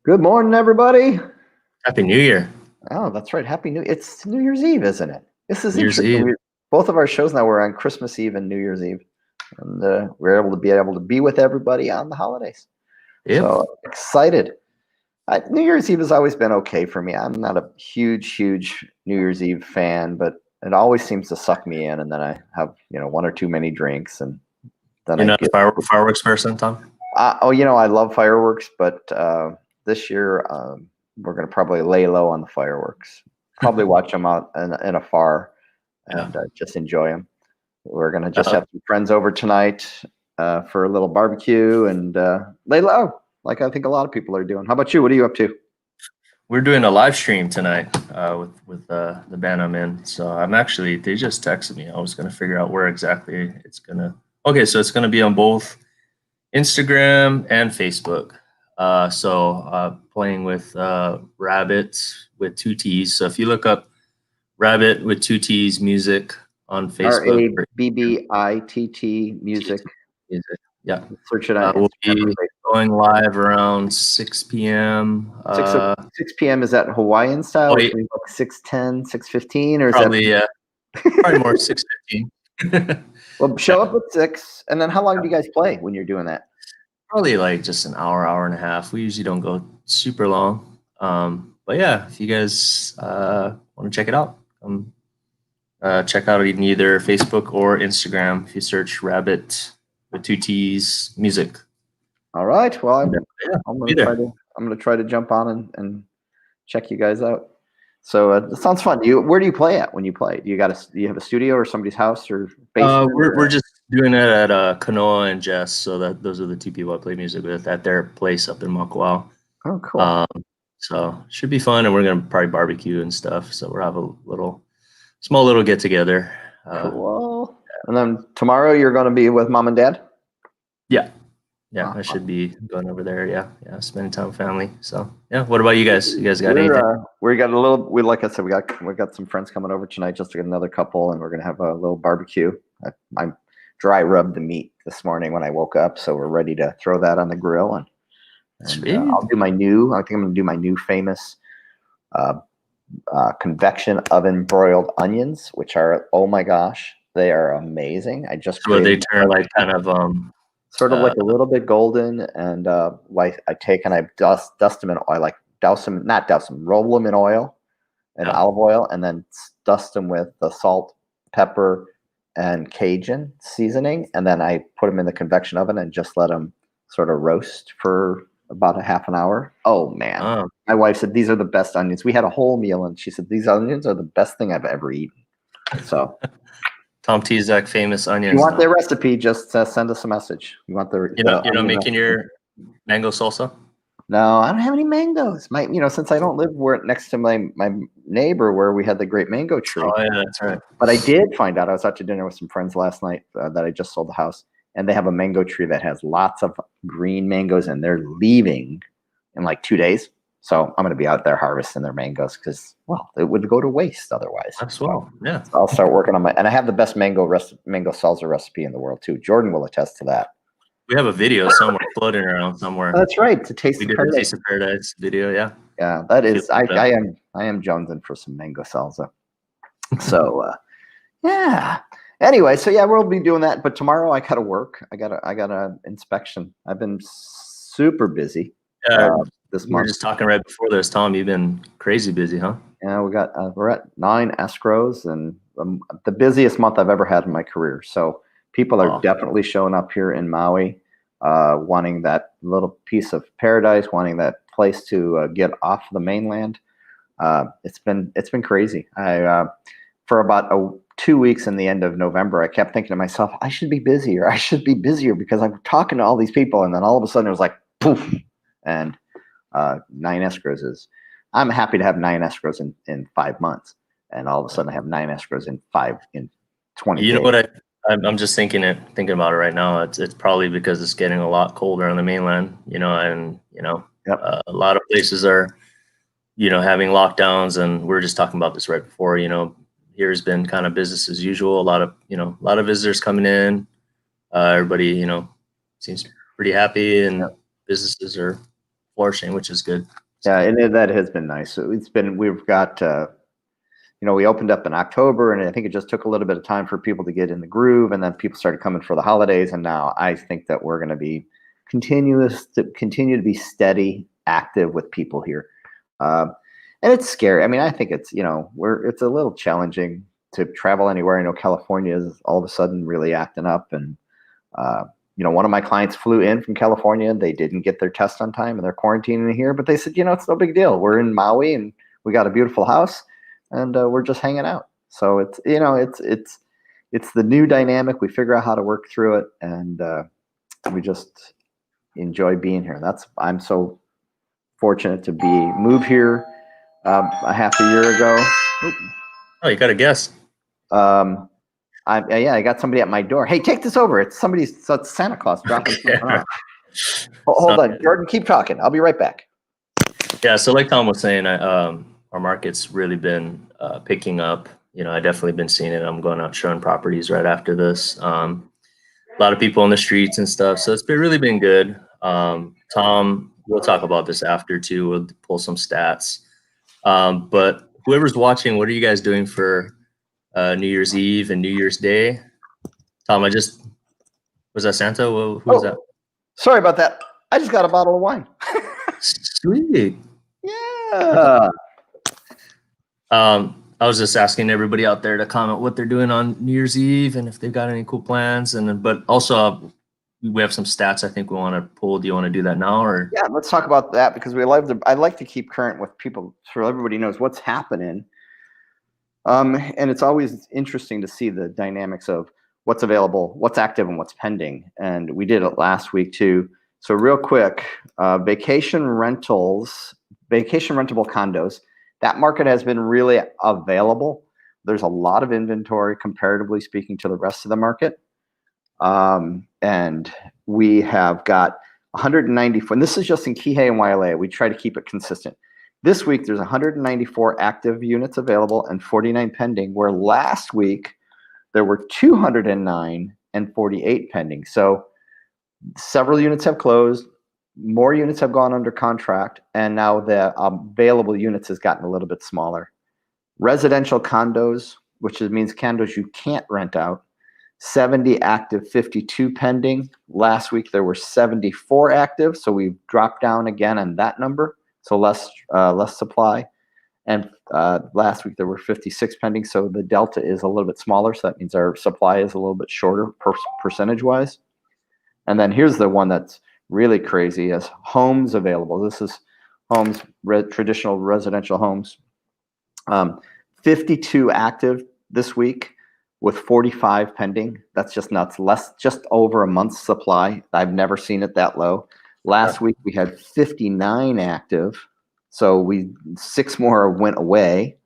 Good morning, everybody. Happy New Year. Oh, that's right. Happy New. It's New Year's Eve, isn't it? This is New Year's interesting. Eve. Both of our shows now were on Christmas Eve and New Year's Eve, and we're able to be with everybody on the holidays. Yep. So excited. New Year's Eve has always been okay for me. I'm not a huge New Year's Eve fan, but it always seems to suck me in, and then I have one or too many drinks, and then You're I not a get. fireworks person, Tom? I love fireworks, but this year we're going to probably lay low on the fireworks. Probably watch them out in afar Yeah. and just enjoy them. We're going to just Uh, have some friends over tonight for a little barbecue and lay low, like I think a lot of people are doing. How about you? What are you up to? we're doing a live stream tonight with the band I'm in. So they just texted me. I was gonna figure out where exactly it's gonna. Okay, so it's gonna be on both Instagram and Facebook. Playing with Rabbit with two T's. So if you look up Rabbit with two T's music on Facebook or RABBITT music. music, yeah. Search it on We'll Instagram or be Facebook. going live around 6 p.m. 6 p.m. Is that Hawaiian style, which Yeah, means like 6:10, 6:15, or is that? probably more 6:15. Well, show up at 6, and then how long Yeah, do you guys play when you're doing that? probably like just an hour and a half. We usually don't go super long. But yeah, if you guys want to check it out, check out either Facebook or Instagram. If you search Rabbit with two T's music. All right. Well, I'm Yeah, I'm be gonna try there. to I'm gonna try to jump on and check you guys out. So it sounds fun. Where do you play at when you play? Do you have a studio or somebody's house or basement? We're just doing it at Kanoa and Jess, so that those are the two people I play music with at their place up in Makawao. Oh, cool. Um, so should be fun, and we're gonna probably barbecue and stuff. So we'll have a small little get together. Cool. And then tomorrow you're going to be with mom and dad? Yeah, yeah, I Fun. should be going over there. Yeah, yeah, spending time with family. So yeah, what about you guys? You guys got We're anything? we got a little. We like I said, we got some friends coming over tonight, just to get another couple, and we're gonna have a little barbecue. I dry rubbed the meat this morning when I woke up, so we're ready to throw that on the grill, and Sweet. I'll do my new. I think I'm gonna do my new famous uh, convection oven broiled onions, which are, oh my gosh, they are amazing. I just So they created turn like kind of sort of uh like a little bit golden, and like I take and I dust them in oil, like not douse them, roll them in oil and yeah. olive oil, and then dust them with the salt, pepper, and Cajun seasoning, and then I put them in the convection oven and just let them sort of roast for about a half an hour. Oh man, Oh, my wife said these are the best onions. We had a whole meal, and she said these onions are the best thing I've ever eaten. So Tom Tizak famous if you onions. want Now. their recipe, just send us a message. You want You're not onion making recipe? your mango salsa? No, I don't have any mangoes. Since I don't live where next to my neighbor where we had the great mango tree. Oh yeah, that's right. But I did find out. I was out to dinner with some friends last night that I just sold the house, and they have a mango tree that has lots of green mangoes, and they're leaving in like 2 days. So I'm going to be out there harvesting their mangoes because, well, it would go to waste otherwise. That's well. Yeah. So I'll start working on and I have the best mango salsa recipe in the world too. Jordan will attest to that. We have a video somewhere floating around somewhere. That's right. To Taste We of did a Paradise. Taste of Paradise video, yeah. Yeah, that If you is. look it up. I am jonesing for some mango salsa. So yeah. Anyway, so yeah, we'll be doing that. But tomorrow I gotta work. I got a inspection. I've been super busy this We were month. just talking right before this, Tom. You've been crazy busy, huh? Yeah, we're at 9 escrows, and the busiest month I've ever had in my career. So people are Wow. definitely showing up here in Maui, wanting that little piece of paradise, wanting that place to get off the mainland. It's been crazy. For about 2 weeks in the end of November, I kept thinking to myself, I should be busier. I should be busier because I'm talking to all these people, and then all of a sudden it was like poof, and 9 escrows is. I'm happy to have 9 escrows in 5 months, and all of a sudden I have 9 escrows in 20 You know days. what I'm just thinking about it right now. It's probably because it's getting a lot colder on the mainland, and Yep. a lot of places are, having lockdowns, and we are just talking about this right before. Here's been kind of business as usual. A lot of visitors coming in. Everybody, seems pretty happy, and Yep. businesses are flourishing, which is good. Yeah, and that has been nice. So we've got, we opened up in October, and I think it just took a little bit of time for people to get in the groove, and then people started coming for the holidays, and now I think that we're going to continue to be steady, active with people here. And it's scary. I mean, I think it's a little challenging to travel anywhere. I know California is all of a sudden really acting up, and one of my clients flew in from California. They didn't get their test on time, and they're quarantining here. But they said, it's no big deal. We're in Maui, and we got a beautiful house, and we're just hanging out. So it's the new dynamic. We figure out how to work through it, and we just enjoy being here. I'm so fortunate to move here a half a year ago. Oh, you got a guess. I got somebody at my door. Hey, take this over. It's Santa Claus dropping something off. Hold on, Jordan. Keep talking. I'll be right back. Yeah. So like Tom was saying, our market's really been picking up. I definitely been seeing it. I'm going out showing properties right after this. A lot of people on the streets and stuff. So it's really been good. Tom, we'll talk about this after too. We'll pull some stats. But whoever's watching, what are you guys doing for New Year's Eve and New Year's Day? Tom, was that Santa? Who was that? Sorry about that. I just got a bottle of wine. Sweet. Yeah. I was just asking everybody out there to comment what they're doing on New Year's Eve and if they've got any cool plans. But also we have some stats I think we want to pull. Do you want to do that now, or? Yeah, let's talk about that, because I like to keep current with people so everybody knows what's happening. And it's always interesting to see the dynamics of what's available, what's active, and what's pending. And we did it last week too. So real quick, vacation rentable condos, that market has been really available. There's a lot of inventory comparatively speaking to the rest of the market. And we have got 194, and this is just in Kihei and Wailea. We try to keep it consistent. This week, there's 194 active units available and 49 pending, where last week there were 209 and 48 pending. So several units have closed, more units have gone under contract, and now the available units has gotten a little bit smaller. Residential condos, which means condos you can't rent out, 70 active, 52 pending. Last week there were 74 active, so we've dropped down again on that number, so less supply. And last week there were 56 pending, so the delta is a little bit smaller, so that means our supply is a little bit shorter percentage-wise. And then here's the one that's really crazy, is homes available. This is homes, traditional residential homes. 52 active this week with 45 pending. That's just nuts. Just over a month's supply. I've never seen it that low. Last week we had 59 active, so 6 more went away,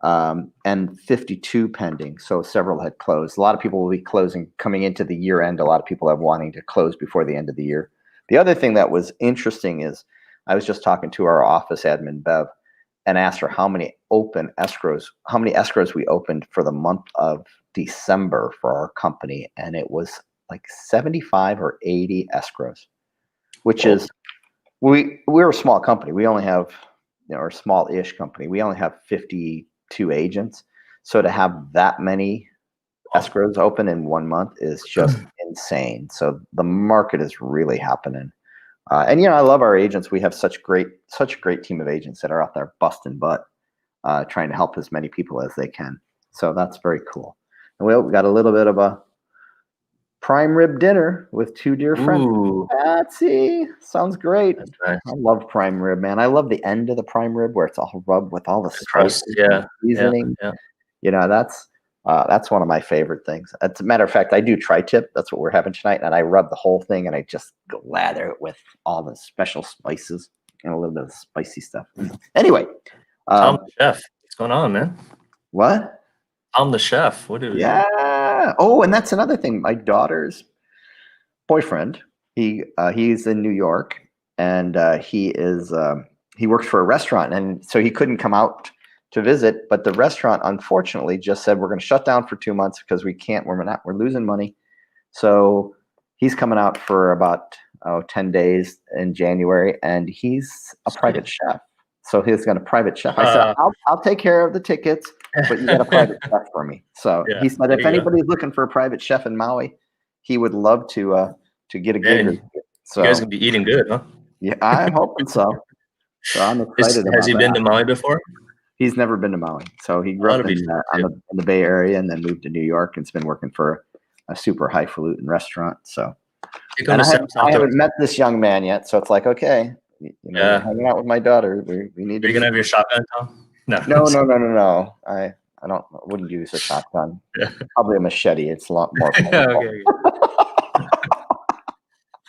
and 52 pending. So several had closed. A lot of people will be closing coming into the year end. A lot of people are wanting to close before the end of the year. The other thing that was interesting is I was just talking to our office admin, Bev, and asked her how many escrows we opened for the month of December for our company, and it was like 75 or 80 escrows, which is we're a small company. We only have, or a small-ish company. We only have 52 agents, so to have that many escrows open in 1 month is just insane. So the market is really happening. And I love our agents. We have such a great team of agents that are out there busting butt, trying to help as many people as they can. So that's very cool. And we got a little bit of a prime rib dinner with 2 dear friends. Ooh. Patsy, sounds great. That's nice. I love prime rib, man. I love the end of the prime rib where it's all rubbed with all the Crust, spices, yeah, seasoning. yeah. That's one of my favorite things. As a matter of fact, I do tri-tip. That's what we're having tonight. And I rub the whole thing and I just lather it with all the special spices and a little bit of spicy stuff. Anyway. Tom the chef. What's going on, man? What? Tom the chef. What do you? Yeah. Oh, and that's another thing. My daughter's boyfriend, he's in New York, and he works for a restaurant, and so he couldn't come out to visit, but the restaurant unfortunately just said we're going to shut down for 2 months because we're losing money. So he's coming out for about 10 days in January, and he's a private chef. So he's going to private chef. I said, I'll take care of the tickets, but you got a private chef for me. So Yeah, he said, there if you go. anybody's looking for a private chef in Maui, he would love to get a gig. Man, So you guys gonna be eating good, huh? yeah, I'm hoping so. So I'm excited Has about he been that. to Maui before? He's never been to Maui. So he grew Oh, up that'll be fun too. in the Bay Area and then moved to New York and's been working for a super highfalutin restaurant. So, Take him and to Sam I Salto. haven't met this young man yet. So it's like, okay, Yeah. hanging out with my daughter. We need Are to you gonna have your shotgun, Tom? No. I wouldn't use a shotgun. Yeah. Probably a machete. It's a lot more painful. Okay.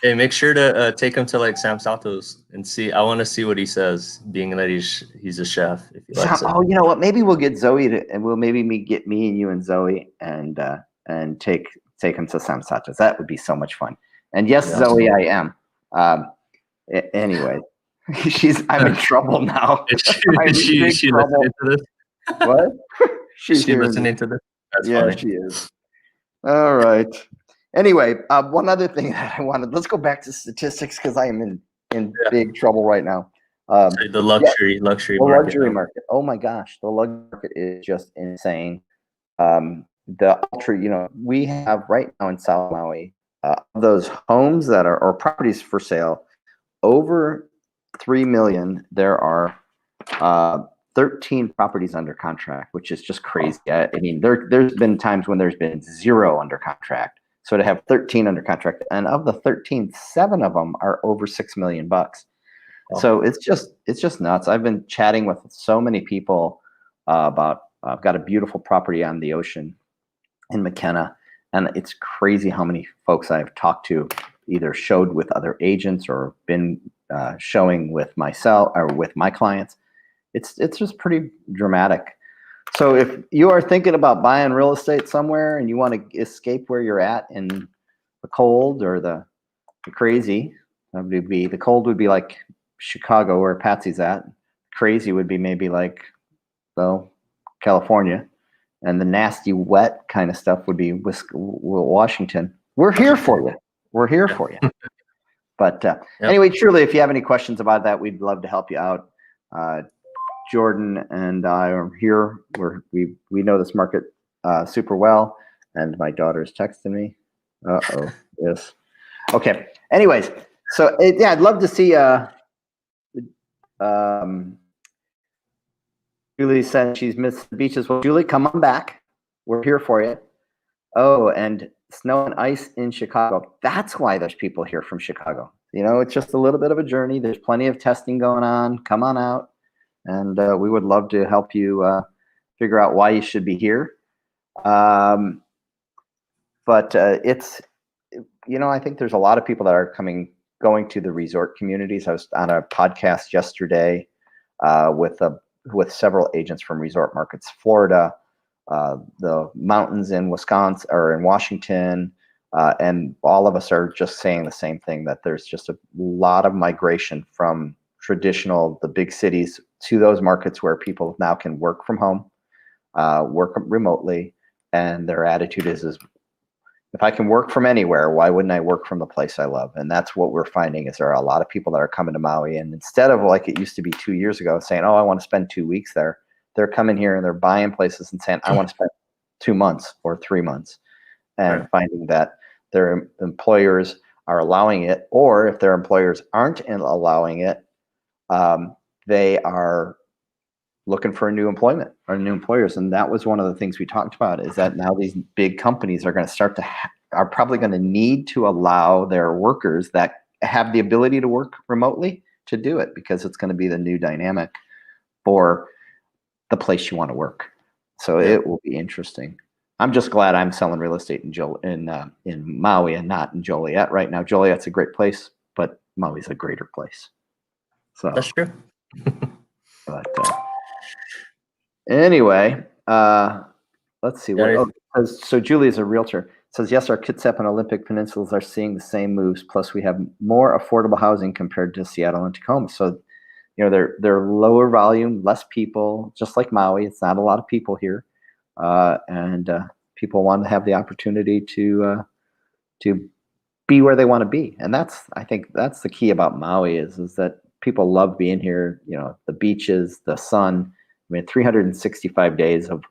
Hey, make sure to take him to like Sam Salto's and see. I want to see what he says, being that he's a chef. If he likes it. Oh, you know what? Maybe we'll get Zoe and we'll maybe get me and you and Zoe and take him to Sam Sato's. That would be so much fun. And yes, Yeah. Zoe, I am. Anyway, I'm in trouble now. Is she listening to this? What? Is she listening to this? That's yeah, funny. she is. All right. Anyway, one other thing that I wanted. Let's go back to statistics because I am in big trouble right now. The luxury market. Oh my gosh, the luxury market is just insane. The ultra, we have right now in South Maui, those homes that are or properties for sale over 3 million. There are 13 properties under contract, which is just crazy. I mean, there's been times when there's been 0 under contract. So to have 13 under contract, and of the 13, 7 of them are over $6 million. Wow. So it's just nuts. I've been chatting with so many people about. I've got a beautiful property on the ocean in McKenna, and it's crazy how many folks I've talked to, either showed with other agents or been showing with myself or with my clients. It's just pretty dramatic. So if you are thinking about buying real estate somewhere and you want to escape where you're at in the cold or the crazy, the cold would be like Chicago where Patsy's at. Crazy would be maybe like, well, California. And the nasty, wet kind of stuff would be Washington. We're here for you. We're here for you. But anyway, truly, if you have any questions about that, we'd love to help you out. Jordan and I are here. We know this market super well, and my daughter's texting me. Yes. Okay. Anyways, so I'd love to see. Julie said she's missed the beaches. Well, Julie, come on back. We're here for you. Oh, and snow and ice in Chicago. That's why there's people here from Chicago. It's just a little bit of a journey. There's plenty of testing going on. Come on out. And we would love to help you figure out why you should be here. But it's, I think there's a lot of people that are going to the resort communities. I was on a podcast yesterday with several agents from resort markets, Florida, the mountains in Wisconsin or in Washington, and all of us are just saying the same thing, that there's just a lot of migration from the big cities to those markets where people now can work from home, work remotely, and their attitude is if I can work from anywhere, why wouldn't I work from the place I love? And that's what we're finding is there are a lot of people that are coming to Maui, and instead of like it used to be 2 years ago saying, oh, I want to spend 2 weeks there, they're coming here and they're buying places and saying, I want to spend 2 months or 3 months, and finding that their employers are allowing it, or if their employers aren't allowing it, they are looking for a new employment or new employers. And that was one of the things we talked about, is that now these big companies are going to start to are probably going to need to allow their workers that have the ability to work remotely to do it, because it's going to be the new dynamic for the place you want to work. So it will be interesting. I'm just glad I'm selling real estate in Maui and not in Joliet right now. Joliet's a great place, but Maui's a greater place. So that's true. But anyway, let's see. So Julie is a realtor. Says, yes, our Kitsap and Olympic Peninsulas are seeing the same moves. Plus, we have more affordable housing compared to Seattle and Tacoma. So, they're lower volume, less people, just like Maui. It's not a lot of people here, and people want to have the opportunity to be where they want to be. And I think that's the key about Maui is that people love being here. You know, the beaches, the sun. I mean, 365 days of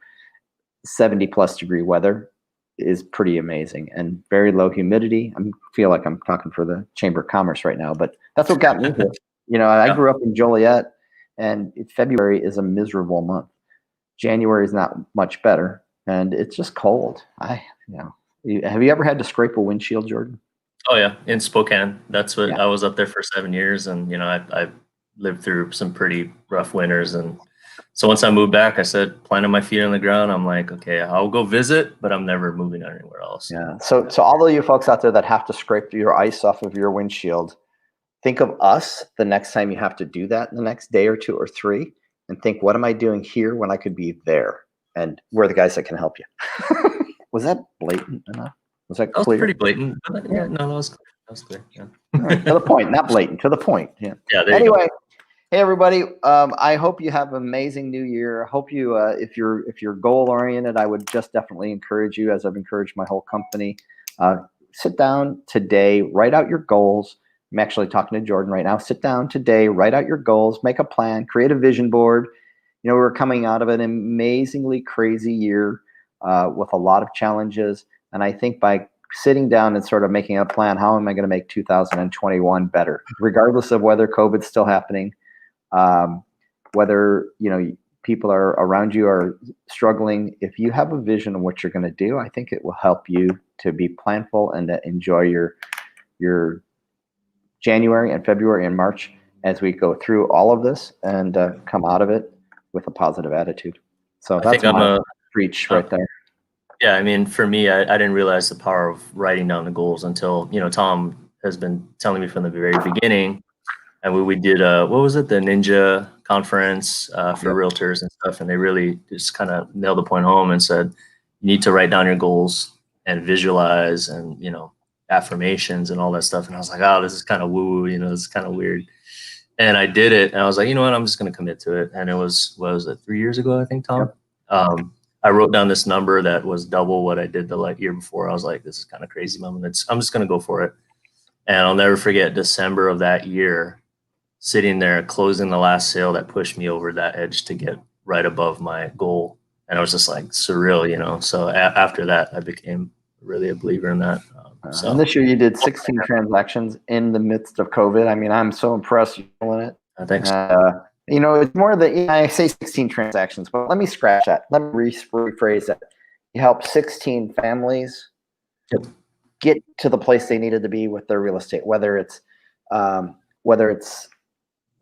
70 plus degree weather is pretty amazing, and very low humidity. I feel like I'm talking for the Chamber of Commerce right now, but that's what got me here. You know, I Yeah. grew up in Joliet, and February is a miserable month. January is not much better, and it's just cold. Have you ever had to scrape a windshield, Jordan? Oh yeah, in Spokane. That's what Yeah. I was up there for 7 years, and I lived through some pretty rough winters. And so once I moved back, I said, planted my feet on the ground. I'm like, okay, I'll go visit, but I'm never moving anywhere else. Yeah. So all of you folks out there that have to scrape your ice off of your windshield, think of us the next time you have to do that in the next day or two or three, and think, what am I doing here when I could be there? And we're the guys that can help you. Was that blatant enough? Was that That was clear? pretty blatant. But yeah, no, that was clear. That was clear. Yeah. All right, to the point, not blatant, to the point. Yeah. Yeah, there you Anyway, hey everybody. I hope you have an amazing new year. I hope you, if you're goal oriented, I would just definitely encourage you, as I've encouraged my whole company. Sit down today, write out your goals. I'm actually talking to Jordan right now. Sit down today, write out your goals, make a plan, create a vision board. You know, we're coming out of an amazingly crazy year with a lot of challenges. And I think by sitting down and sort of making a plan, how am I going to make 2021 better, regardless of whether COVID's still happening, whether, you know, people are around you are struggling. If you have a vision of what you're going to do, I think it will help you to be planful and to enjoy your January and February and March as we go through all of this and come out of it with a positive attitude. So that's my preach right there. Yeah, I mean, for me, I didn't realize the power of writing down the goals until, Tom has been telling me from the very beginning. And we did, what was it? The Ninja conference for realtors and stuff. And they really just kind of nailed the point home and said, you need to write down your goals and visualize and, affirmations and all that stuff. And I was like, oh, this is kind of woo-woo, this is kind of weird. And I did it. And I was like, you know what? I'm just going to commit to it. And it was, what was it, 3 years ago, I think, Tom? Yep. I wrote down this number that was double what I did the year before. I was like, this is kind of crazy, Mom. I'm just going to go for it. And I'll never forget December of that year, sitting there closing the last sale that pushed me over that edge to get right above my goal. And I was just like surreal, So after that, I became really a believer in that. And this year you did 16 transactions in the midst of COVID. I mean, I'm so impressed you're doing it. Thanks. It's more I say 16 transactions, but let me scratch that. Let me rephrase that. You helped 16 families get to the place they needed to be with their real estate, whether it's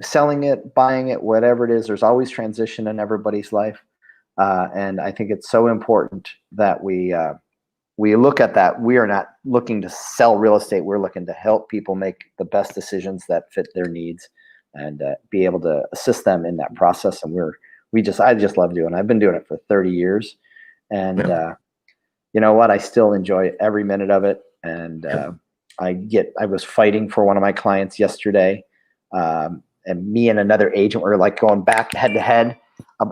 selling it, buying it, whatever it is. There's always transition in everybody's life, and I think it's so important that we look at that. We are not looking to sell real estate. We're looking to help people make the best decisions that fit their needs and be able to assist them in that process. And I just love doing it. I've been doing it for 30 years. And you know what? I still enjoy every minute of it. And I was fighting for one of my clients yesterday. And me and another agent were like going back head to head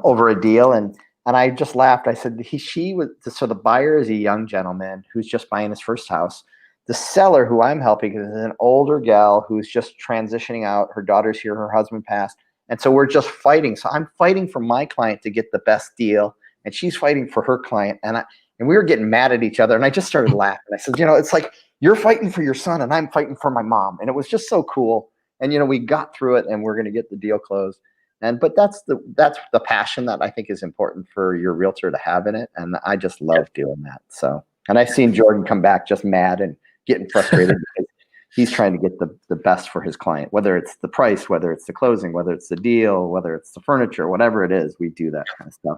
over a deal. And I just laughed. I said, so the buyer is a young gentleman who's just buying his first house. The seller who I'm helping is an older gal who's just transitioning out. Her daughter's here, her husband passed. And so we're just fighting. So I'm fighting for my client to get the best deal, and she's fighting for her client. And we were getting mad at each other. And I just started laughing. I said, it's like you're fighting for your son and I'm fighting for my mom. And it was just so cool. And, we got through it and we're going to get the deal closed. But that's the passion that I think is important for your realtor to have in it. And I just love doing that. So, and I've seen Jordan come back just mad and getting frustrated because he's trying to get the best for his client, whether it's the price, whether it's the closing, whether it's the deal, whether it's the furniture, whatever it is, we do that kind of stuff.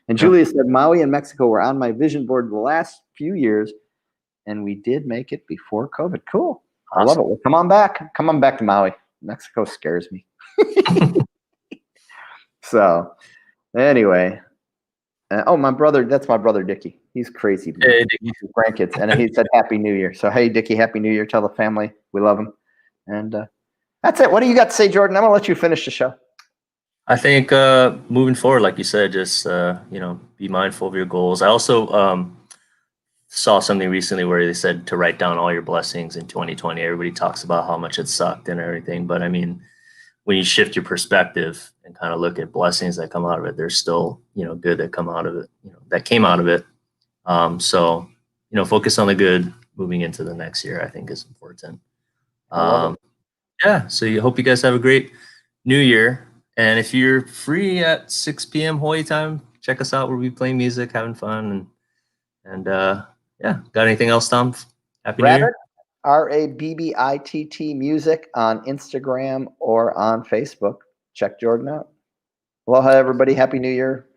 And Julia said, Maui and Mexico were on my vision board the last few years, and we did make it before COVID. Cool. I love it. Well, come on back. Come on back to Maui. Mexico scares me. So anyway, my brother, that's my brother, Dickie. He's crazy. Hey, Dickie. Grandkids. And he said, Happy New Year. So, hey, Dickie, Happy New Year. Tell the family we love them. And that's it. What do you got to say, Jordan? I'm going to let you finish the show. I think moving forward, like you said, just, be mindful of your goals. I also saw something recently where they said to write down all your blessings in 2020. Everybody talks about how much it sucked and everything, but I mean, when you shift your perspective and kind of look at blessings that come out of it, there's still, good that come out of it, that came out of it. So, focus on the good moving into the next year, I think is important. I love Um, yeah. So you hope you guys have a great new year. And if you're free at 6 p.m. Hawaii time, check us out. We'll be playing music, having fun. And yeah, got anything else, Tom? Happy New Rabbit, Year. RABBITT music on Instagram or on Facebook. Check Jordan out. Aloha, everybody. Happy New Year.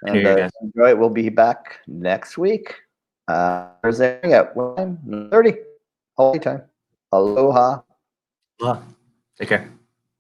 Happy New And Year, guys. enjoy it. We'll be back next week. Thursday at 1:30 Hawaii time. Aloha. Aloha. Take care.